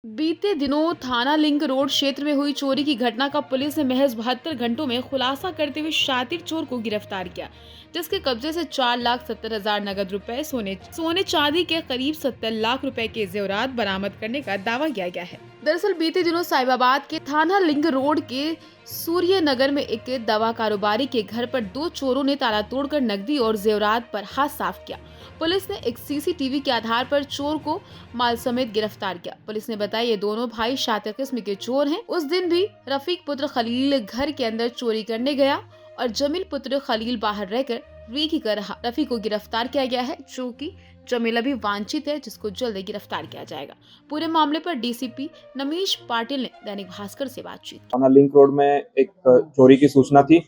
बीते दिनों थाना लिंक रोड क्षेत्र में हुई चोरी की घटना का पुलिस ने महज 72 घंटों में खुलासा करते हुए शातिर चोर को गिरफ्तार किया, जिसके कब्जे से 4,70,000 नगद रुपए, सोने चांदी के करीब 70 लाख रुपए के जेवरात बरामद करने का दावा किया गया है। दरअसल बीते दिनों साहिबाबाद के थाना लिंक रोड के सूर्य नगर में एक दवा कारोबारी के घर पर दो चोरों ने ताला तोड़कर नकदी और जेवरात पर हाथ साफ किया। पुलिस ने एक सीसीटीवी के आधार पर चोर को माल समेत गिरफ्तार किया। पुलिस ने बताया ये दोनों भाई शातिर किस्म के चोर हैं। उस दिन भी रफीक पुत्र खलील घर के अंदर चोरी करने गया और जमील पुत्र खलील बाहर रहकर रेकी कर रहा। रफीक को गिरफ्तार किया गया है, जो कि जमील अभी वांछित है, जिसको जल्द ही गिरफ्तार किया जाएगा। पूरे मामले पर डीसीपी नमीश पाटिल ने दैनिक भास्कर से बातचीत की। थाना लिंक रोड में एक चोरी की सूचना थी,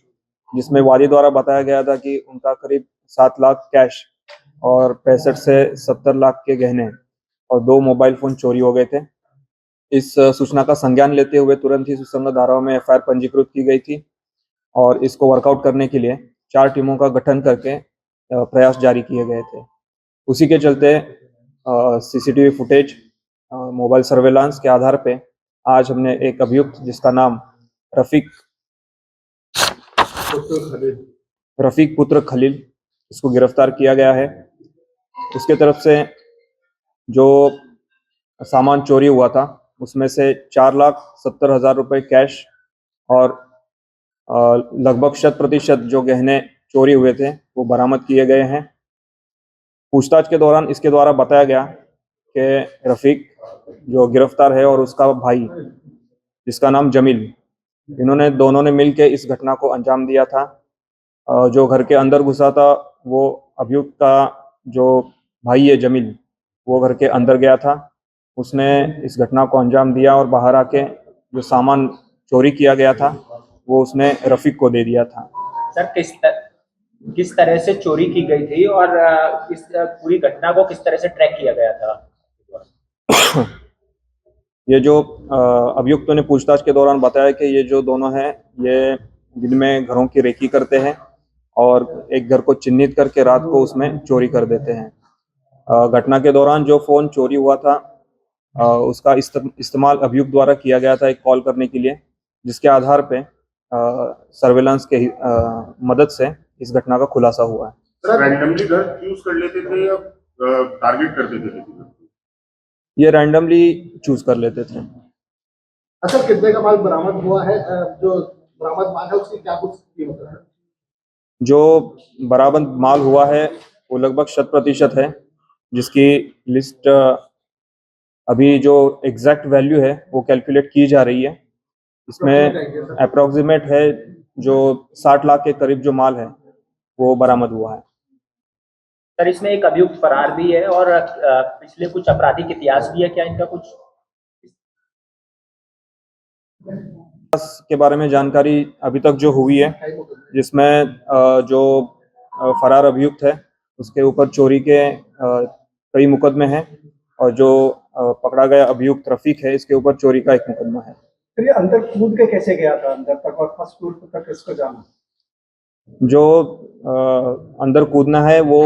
जिसमें वादी द्वारा बताया गया था कि उनका करीब 7 लाख कैश और 65 से 70 लाख के गहने और 2 मोबाइल फोन चोरी हो गए थे। इस सूचना का संज्ञान लेते हुए तुरंत ही सुसंगत धाराओं में एफआईआर पंजीकृत की गई थी और इसको वर्कआउट करने के लिए 4 टीमों का गठन करके प्रयास जारी किए गए थे। उसी के चलते सीसीटीवी फुटेज, मोबाइल सर्वेलांस के आधार पे आज हमने एक अभियुक्त जिसका नाम रफीक पुत्र खलील, इसको गिरफ्तार किया गया है। उसके तरफ से जो सामान चोरी हुआ था उसमें से 4,70,000 रुपए कैश और लगभग 100% जो गहने चोरी हुए थे वो बरामद किए गए हैं। पूछताछ के दौरान इसके द्वारा बताया गया कि रफीक जो गिरफ्तार है और उसका भाई जिसका नाम जमील, इन्होंने दोनों ने मिलकर इस घटना को अंजाम दिया था। जो घर के अंदर घुसा था वो अभियुक्त का जो भाई है जमील, वो घर के अंदर गया था। उसने इस घटना को अंजाम दिया और बाहर आके जो सामान चोरी किया गया था वो उसने रफीक को दे दिया था। सर किस तरह से चोरी की गई थी और इस पूरी घटना को किस तरह से ट्रैक किया गया था? ये जो अभियुक्तों ने पूछताछ के दौरान बताया कि ये जो दोनों हैं ये दिन में घरों की रेकी करते हैं और एक घर को चिन्हित करके रात को उसमें चोरी कर देते हैं। घटना के दौरान जो फोन चोरी हुआ था उसका इस्तेमाल अभियुक्त द्वारा किया गया था एक कॉल करने के लिए, जिसके आधार पे सर्वेलेंस के मदद से इस घटना का खुलासा हुआ है। रैंडमली घर चूज कर लेते थे या टारगेट कर देते थे? ये रैंडमली चूज कर लेते थे। अच्छा, कितने का माल बरामद हुआ है? जो बरामद माल है उसकी क्या कुछ कीमत है? जो बरामद माल हुआ है वो लगभग 100% है, जिसकी लिस्ट अभी जो एग्जैक्ट वैल्यू है वो कैलकुलेट की जा रही है। इसमें अप्रोक्सीमेट है जो 60 लाख के करीब जो माल है वो बरामद हुआ है। सर, इसमें एक अभियुक्त फरार भी है और पिछले कुछ आपराधिक इतिहास भी है, क्या इनका कुछ के बारे में जानकारी अभी तक जो हुई है, जिसमें जो फरार अभियुक्त है उसके ऊपर चोरी के कई मुकदमे हैं और जो पकड़ा गया अभियुक्त रफीक है इसके ऊपर चोरी का एक मुकदमा है। फिर ये अंदर कूद के कैसे गया था अंदर तक और फर्स्ट फ्लोर तक इसको जाना? जो अंदर कूदना है वो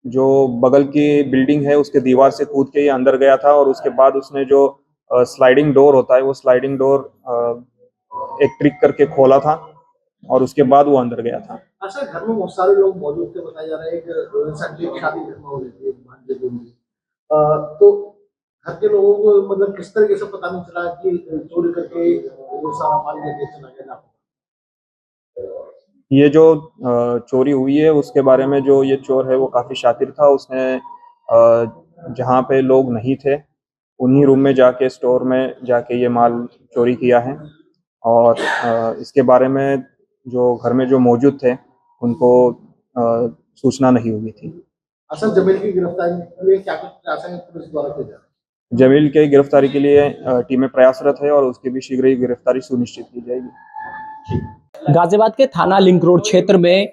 जो बगल की बिल्डिंग है उसके दीवार से कूद के ये अंदर गया था और उसके बाद उसने जो स्लाइडिंग डोर होता है वो स्लाइडिंग डोर एक ट्रिक करके खोला था और उसके बाद वो अंदर गया था। अच्छा, घर में बहुत सारे लोग मौजूद थे, बताया जा रहा है कि रिसेंटली शादी घर में हो रही थी भांजे की। तो घर के लोगों को मतलब किस तरीके से पता नहीं चला कि चोरी करके ये सारा माल लेके चला गया? ये जो चोरी हुई है उसके बारे में जो ये चोर है वो काफी शातिर था। उसने जहाँ पे लोग नहीं थे उन्हीं रूम में जाके स्टोर में जाके ये माल चोरी किया है और इसके बारे में जो घर में जो मौजूद थे उनको सूचना नहीं हुई थी। अच्छा, जमील की गिरफ्तारी के लिए क्या कुछ प्रयास है पुलिस द्वारा किए जा रहे हैं? जमील के गिरफ्तारी के लिए टीमें प्रयासरत है और उसकी भी शीघ्र ही गिरफ्तारी सुनिश्चित की जाएगी। गाजियाबाद के थाना लिंक रोड क्षेत्र में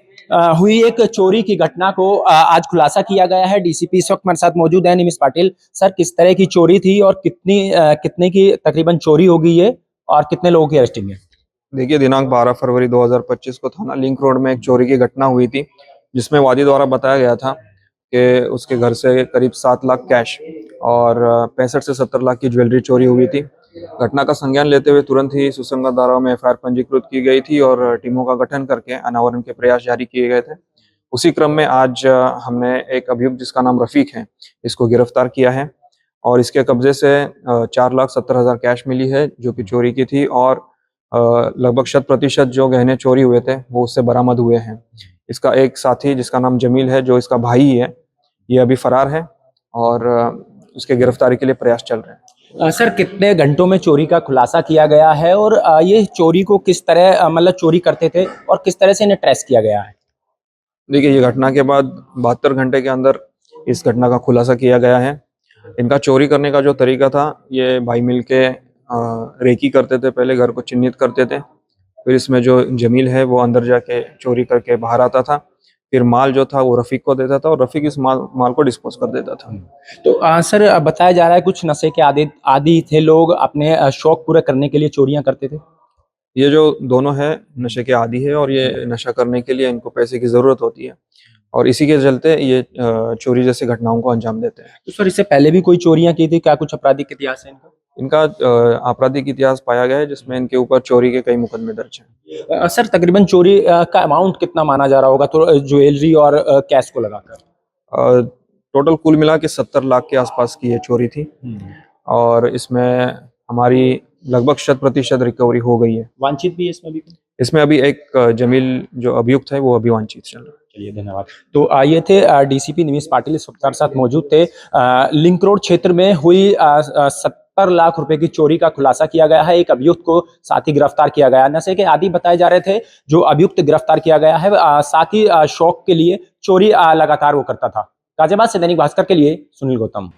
हुई एक चोरी की घटना को आज खुलासा किया गया है। डीसीपी इस वक्त हमारे साथ मौजूद है, नमीश पाटिल। सर, किस तरह की चोरी थी और कितने की तकरीबन चोरी होगी ये और कितने लोगों की अरेस्टिंग है? देखिए, दिनांक 12 फरवरी 2025 को थाना लिंक रोड में एक चोरी की घटना हुई थी, जिसमें वादी द्वारा बताया गया था कि उसके घर से करीब 7 लाख कैश और 65 से 70 लाख की ज्वेलरी चोरी हुई थी। घटना का संज्ञान लेते हुए तुरंत ही सुसंगत धाराओं में एफआईआर पंजीकृत की गई थी और टीमों का गठन करके अनावरण के प्रयास जारी किए गए थे। उसी क्रम में आज हमने एक अभियुक्त जिसका नाम रफीक है, इसको गिरफ्तार किया है और इसके कब्जे से 4,70,000 कैश मिली है जो कि चोरी की थी और लगभग 100% जो गहने चोरी हुए थे वो उससे बरामद हुए हैं। इसका एक साथी जिसका नाम जमील है, जो इसका भाई है, ये अभी फरार है और उसके गिरफ्तारी के लिए प्रयास चल रहे हैं। सर कितने घंटों में चोरी का खुलासा किया गया है और ये चोरी को किस तरह मतलब चोरी करते थे और किस तरह से इन्हें ट्रेस किया गया है? देखिए, ये घटना के बाद 72 घंटे के अंदर इस घटना का खुलासा किया गया है। इनका चोरी करने का जो तरीका था, ये भाई मिलके रेकी करते थे, पहले घर को चिन्हित करते थे, फिर इसमें जो जमील है वो अंदर जाके चोरी करके बाहर आता था, फिर माल जो था वो रफीक को देता था और रफीक इस माल को डिस्पोज कर देता था। तो सर बताया जा रहा है कुछ नशे के आदी थे लोग, अपने शौक पूरे करने के लिए चोरियां करते थे। ये जो दोनों है नशे के आदी है और ये नशा करने के लिए इनको पैसे की जरूरत होती है और इसी के चलते ये चोरी जैसी घटनाओं को अंजाम देते हैं। तो सर इससे पहले भी कोई चोरियां की थी, क्या कुछ आपराधिक इतिहास है इनका? इनका आपराधिक इतिहास पाया गया है जिसमें इनके ऊपर चोरी के कई मुकदमे दर्ज हैं। सर तकरीबन चोरी का अमाउंट कितना माना जा रहा होगा तो ज्वेलरी और कैश को लगाकर? टोटल कुल मिला के 70 लाख के आसपास की ये चोरी थी और इसमें हमारी लगभग 100% रिकवरी हो गई है। वांछित भी है इसमें भी? इसमें अभी एक जमील जो अभियुक्त है वो अभी वांछित चल रहा है। चलिए धन्यवाद। तो ये थे डीसीपी निमिष पाटिल इस वक्त हमारे साथ मौजूद थे। लिंक रोड क्षेत्र में हुई 70 लाख रुपए की चोरी का खुलासा किया गया है। एक अभियुक्त को साथ ही गिरफ्तार किया गया। नशे के आदी बताए जा रहे थे जो अभियुक्त गिरफ्तार किया गया है, साथ ही शौक के लिए चोरी लगातार वो करता था। गाजियाबाद से दैनिक भास्कर के लिए सुनील गौतम।